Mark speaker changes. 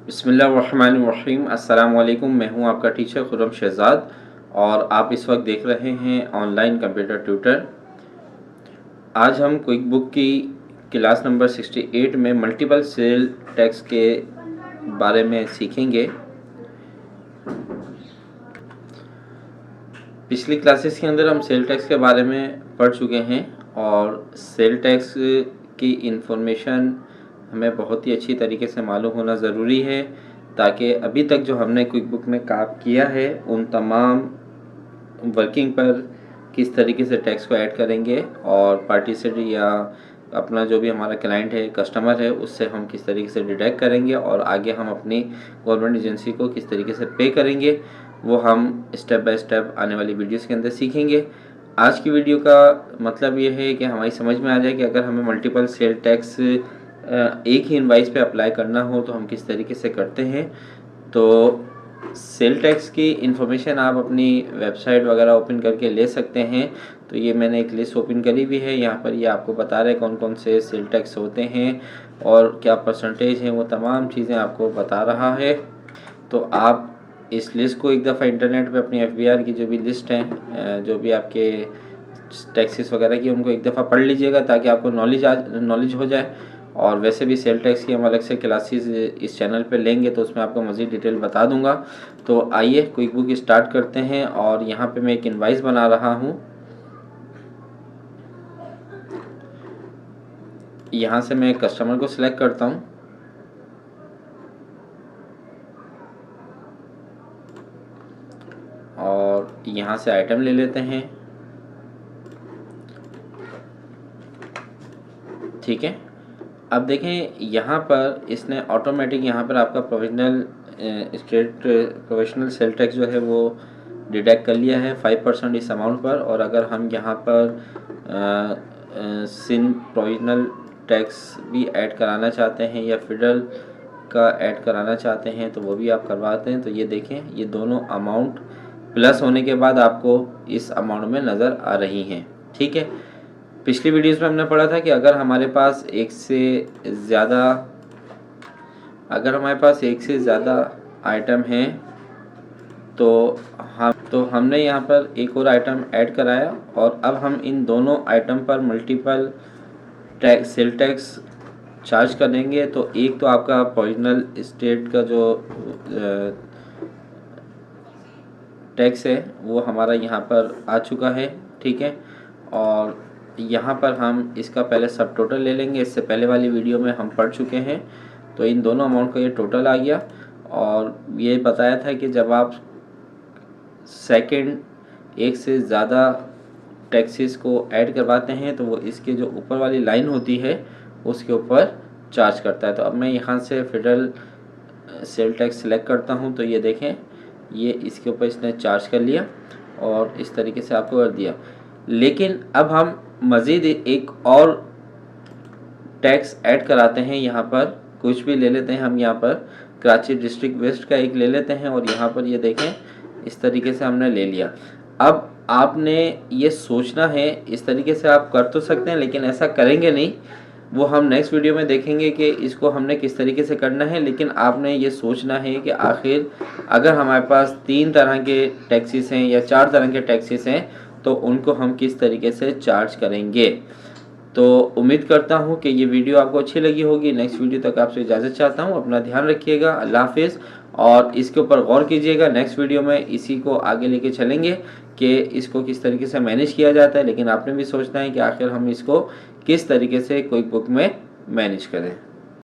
Speaker 1: बिस्मिल्लाहिर्रहमानिर्रहीम। अस्सलाम वालेकुम। मैं हूं आपका टीचर खुर्रम शहजाद और आप इस वक्त देख रहे हैं ऑनलाइन कंप्यूटर ट्यूटर। आज हम क्विक बुक की क्लास नंबर 68 में मल्टीपल सेल टैक्स के बारे में सीखेंगे। पिछली क्लासेस के अंदर हम सेल टैक्स के बारे में पढ़ चुके हैं और सेल टैक्स की इंफॉर्मेशन हमें बहुत ही अच्छी तरीके से मालूम होना ज़रूरी है ताकि अभी तक जो हमने क्विक बुक में काम किया है उन तमाम वर्किंग पर किस तरीके से टैक्स को ऐड करेंगे और पार्टिसिपेट या अपना जो भी हमारा क्लाइंट है, कस्टमर है, उससे हम किस तरीके से डिडक्ट करेंगे और आगे हम अपनी गवर्नमेंट एजेंसी को किस तरीके से पे करेंगे, वो हम स्टेप बाय स्टेप आने वाली वीडियोस के अंदर सीखेंगे। आज की वीडियो का मतलब ये है कि हमारी समझ में आ जाए कि अगर हमें मल्टीपल सेल टैक्स एक ही इनवाइस पे अप्लाई करना हो तो हम किस तरीके से करते हैं। तो सेल टैक्स की इंफॉर्मेशन आप अपनी वेबसाइट वगैरह ओपन करके ले सकते हैं। तो ये मैंने एक लिस्ट ओपन करी हुई है, यहाँ पर ये आपको बता रहे हैं कौन कौन से सेल टैक्स होते हैं और क्या परसेंटेज है, वो तमाम चीज़ें आपको बता रहा है। तो आप इस लिस्ट को एक दफ़ा इंटरनेट पे अपनी FBR की जो भी लिस्ट है, जो भी आपके टैक्सेस वगैरह की, उनको एक दफ़ा पढ़ लीजिएगा ताकि आपको नॉलेज हो जाए। और वैसे भी सेल टैक्स की हम अलग से क्लासेस इस चैनल पे लेंगे तो उसमें आपको मज़ीद डिटेल बता दूंगा। तो आइए क्विक बुक स्टार्ट करते हैं और यहाँ पे मैं एक इनवाइस बना रहा हूँ। यहाँ से मैं कस्टमर को सिलेक्ट करता हूँ और यहाँ से आइटम ले लेते हैं। ठीक है, अब देखें यहाँ पर इसने ऑटोमेटिक यहाँ पर आपका प्रोविजनल सेल टैक्स जो है वो डिडक्ट कर लिया है 5% इस अमाउंट पर। और अगर हम यहाँ पर सिन प्रोविजनल टैक्स भी ऐड कराना चाहते हैं या फेडरल का ऐड कराना चाहते हैं तो वो भी आप करवाते हैं। तो ये देखें, ये दोनों अमाउंट प्लस होने के बाद आपको इस अमाउंट में नज़र आ रही हैं। ठीक है, पिछली वीडियोस में हमने पढ़ा था कि अगर हमारे पास एक से ज़्यादा आइटम हैं तो हमने यहाँ पर एक और आइटम ऐड कराया और अब हम इन दोनों आइटम पर मल्टीपल सेल टैक्स चार्ज करेंगे। तो एक तो आपका प्रोविजनल स्टेट का जो टैक्स है वो हमारा यहाँ पर आ चुका है। ठीक है, और यहाँ पर हम इसका पहले सब टोटल ले लेंगे। इससे पहले वाली वीडियो में हम पढ़ चुके हैं। तो इन दोनों अमाउंट का ये टोटल आ गया और ये बताया था कि जब आप सेकंड एक से ज़्यादा टैक्सेस को ऐड करवाते हैं तो वो इसके जो ऊपर वाली लाइन होती है उसके ऊपर चार्ज करता है। तो अब मैं यहाँ से फेडरल सेल टैक्स सेलेक्ट करता हूँ। तो ये देखें, ये इसके ऊपर इसने चार्ज कर लिया और इस तरीके से आपको कर दिया। लेकिन अब हम मज़ीद एक और टैक्स ऐड कराते हैं। यहाँ पर कुछ भी ले लेते हैं, हम यहाँ पर कराची डिस्ट्रिक्ट वेस्ट का एक ले लेते हैं और यहाँ पर ये देखें इस तरीके से हमने ले लिया। अब आपने ये सोचना है, इस तरीके से आप कर तो सकते हैं लेकिन ऐसा करेंगे नहीं, वो हम नेक्स्ट वीडियो में देखेंगे कि इसको हमने किस तरीके से करना है। लेकिन आपने ये सोचना है कि आखिर अगर हमारे पास 3 तरह के टैक्सेस हैं या 4 तरह के टैक्सेस हैं तो उनको हम किस तरीके से चार्ज करेंगे। तो उम्मीद करता हूँ कि ये वीडियो आपको अच्छी लगी होगी। नेक्स्ट वीडियो तक आपसे इजाज़त चाहता हूँ। अपना ध्यान रखिएगा। अल्लाह हाफिज़। और इसके ऊपर गौर कीजिएगा, नेक्स्ट वीडियो में इसी को आगे लेके चलेंगे कि इसको किस तरीके से मैनेज किया जाता है। लेकिन आपने भी सोचना है कि आखिर हम इसको किस तरीके से क्विक बुक में मैनेज करें।